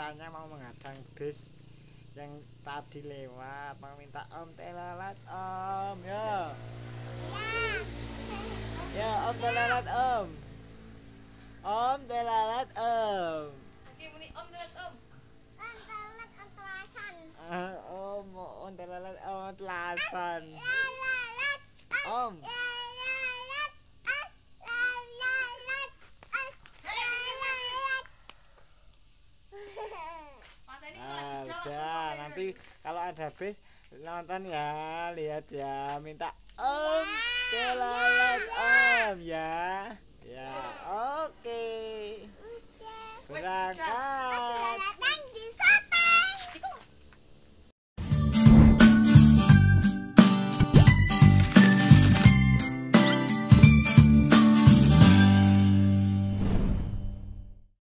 katanya mau menghadang bis yang tadi lewat, mau minta om telalat om. Ya ya om telalat om. Om telalat om. Oke, muni om telat om. Om telat om telasan. Om telalat om telasan. Lalat. Om. Lalat. Lalat. Lalat. Matanya lagi Udah, nanti kalau ada bis nonton ya, lihat ya, minta om telalat om ya. Ya, oke. Berangkat. Lalat.